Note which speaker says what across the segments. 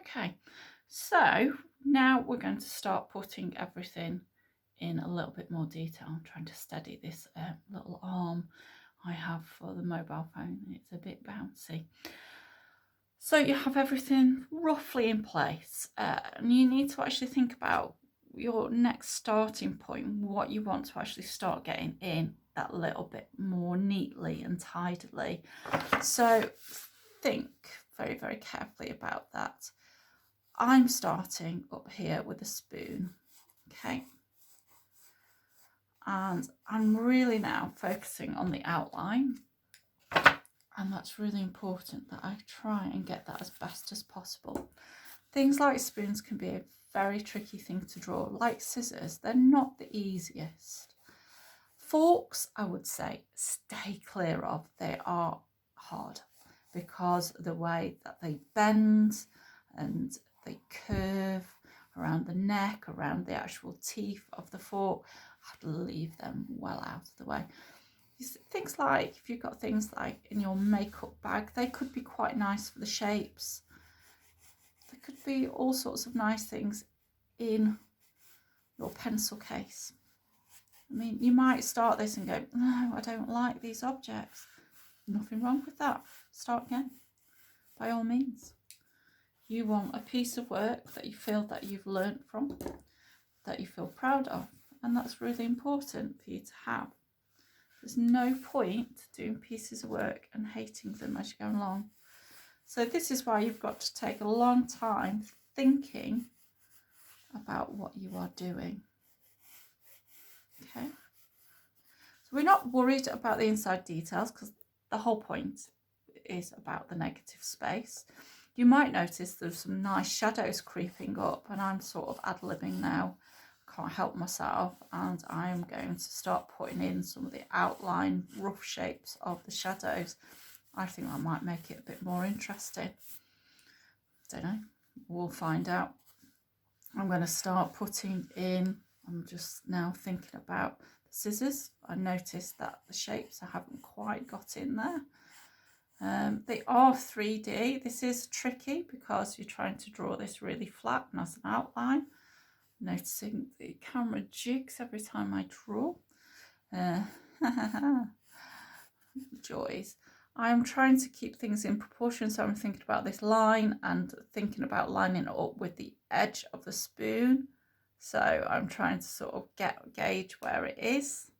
Speaker 1: Okay, so now we're going to start putting everything in a little bit more detail. I'm trying to steady this little arm I have for the mobile phone. It's a bit bouncy. So you have everything roughly in place, and you need to actually think about your next starting point, what you want to actually start getting in that little bit more neatly and tidily. So think very, very carefully about that. I'm starting up here with a spoon, okay? And I'm really now focusing on the outline. And that's really important that I try and get that as best as possible. Things like spoons can be a very tricky thing to draw. Like scissors, they're not the easiest. Forks, I would say, stay clear of. They are hard because the way that they bend and they curve around the neck, around the actual teeth of the fork, I'd leave them well out of the way. Things like, if you've got things like in your makeup bag, they could be quite nice for the shapes. There could be all sorts of nice things in your pencil case. I mean, you might start this and go, no, I don't like these objects. Nothing wrong with that. Start again, by all means. You want a piece of work that you feel that you've learnt from, that you feel proud of, and that's really important for you to have. There's no point doing pieces of work and hating them as you go along. So this is why you've got to take a long time thinking about what you are doing. Okay. So we're not worried about the inside details because the whole point is about the negative space. You might notice there's some nice shadows creeping up, and I'm sort of ad-libbing now. Can't help myself, and I'm going to start putting in some of the outline rough shapes of the shadows. I think that might make it a bit more interesting. Don't know, we'll find out. I'm going to start putting in, I'm just now thinking about the scissors. I noticed that the shapes I haven't quite got in there. They are 3D. This is tricky because you're trying to draw this really flat and as an outline. Noticing the camera jigs every time I draw. Joys. I'm trying to keep things in proportion, so I'm thinking about this line and thinking about lining it up with the edge of the spoon. So I'm trying to sort of gauge where it is.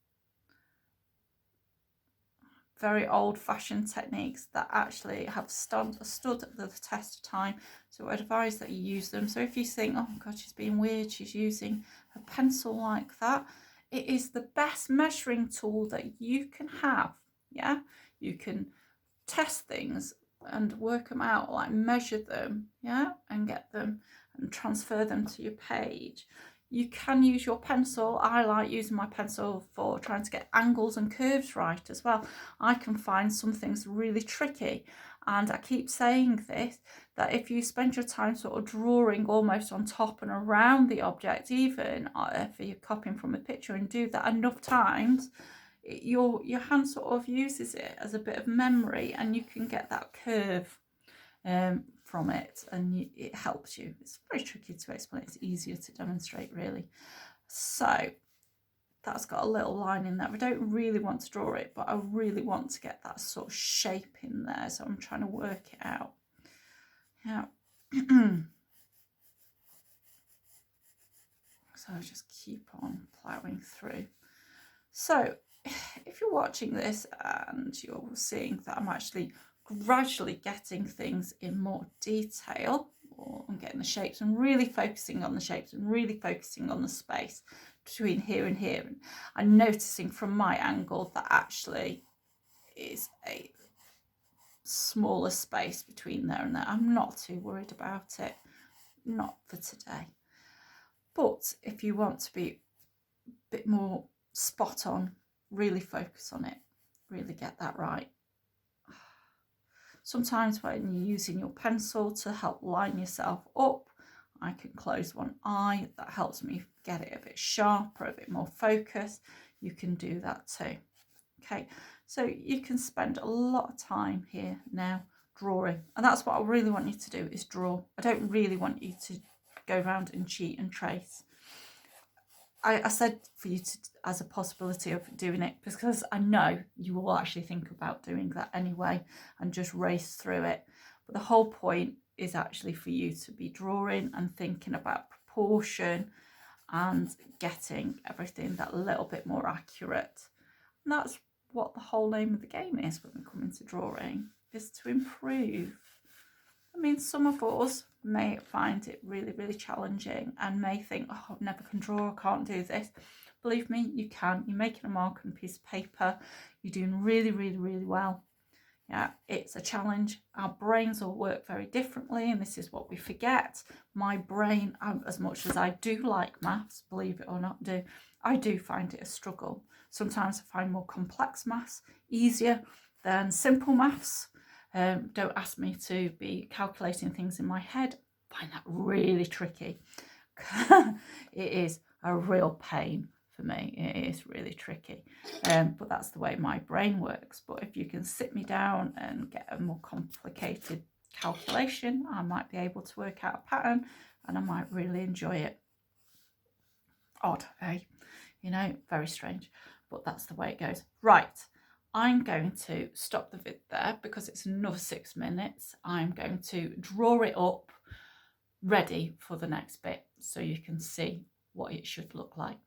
Speaker 1: Very old-fashioned techniques that actually have stood the test of time, so I advise that you use them. So if you think, oh god, she's being weird, she's using a pencil like that, it is the best measuring tool that you can have. Yeah, you can test things and work them out, like measure them, yeah, and get them and transfer them to your page. You can use your pencil. I like using my pencil for trying to get angles and curves right as well. I can find some things really tricky, and I keep saying this, that if you spend your time sort of drawing almost on top and around the object, even if you're copying from a picture, and do that enough times, your hand sort of uses it as a bit of memory, and you can get that curve from it, and it helps you. It's very tricky to explain. It's easier to demonstrate, really. So that's got a little line in there. I don't really want to draw it, but I really want to get that sort of shape in there, so I'm trying to work it out. Yeah. So I just keep on ploughing through. So if you're watching this and you're seeing that I'm actually gradually getting things in more detail, or I'm getting the shapes and really focusing on the shapes and really focusing on the space between here and here, and I'm noticing from my angle that actually is a smaller space between there and there. I'm not too worried about it, not for today. But if you want to be a bit more spot on, really focus on it, really get that right. Sometimes when you're using your pencil to help line yourself up, I can close one eye. That helps me get it a bit sharper, a bit more focused. You can do that too. Okay, so you can spend a lot of time here now drawing. And that's what I really want you to do, is draw. I don't really want you to go around and cheat and trace. I said for you to, as a possibility of doing it, because I know you will actually think about doing that anyway and just race through it. But the whole point is actually for you to be drawing and thinking about proportion and getting everything that little bit more accurate. And that's what the whole aim of the game is when we come into drawing, is to improve. I mean, some of us may find it really, really challenging and may think, oh, I never can draw, I can't do this. Believe me, you can. You're making a mark on a piece of paper. You're doing really, really, really well. Yeah, it's a challenge. Our brains all work very differently, and this is what we forget. My brain, as much as I do like maths, believe it or not, I do find it a struggle. Sometimes I find more complex maths easier than simple maths. Don't ask me to be calculating things in my head. I find that really tricky. It is a real pain for me. It is really tricky. But that's the way my brain works. But if you can sit me down and get a more complicated calculation, I might be able to work out a pattern and I might really enjoy it. Odd, eh? You know, very strange. But that's the way it goes. Right. I'm going to stop the vid there because it's another 6 minutes. I'm going to draw it up ready for the next bit so you can see what it should look like.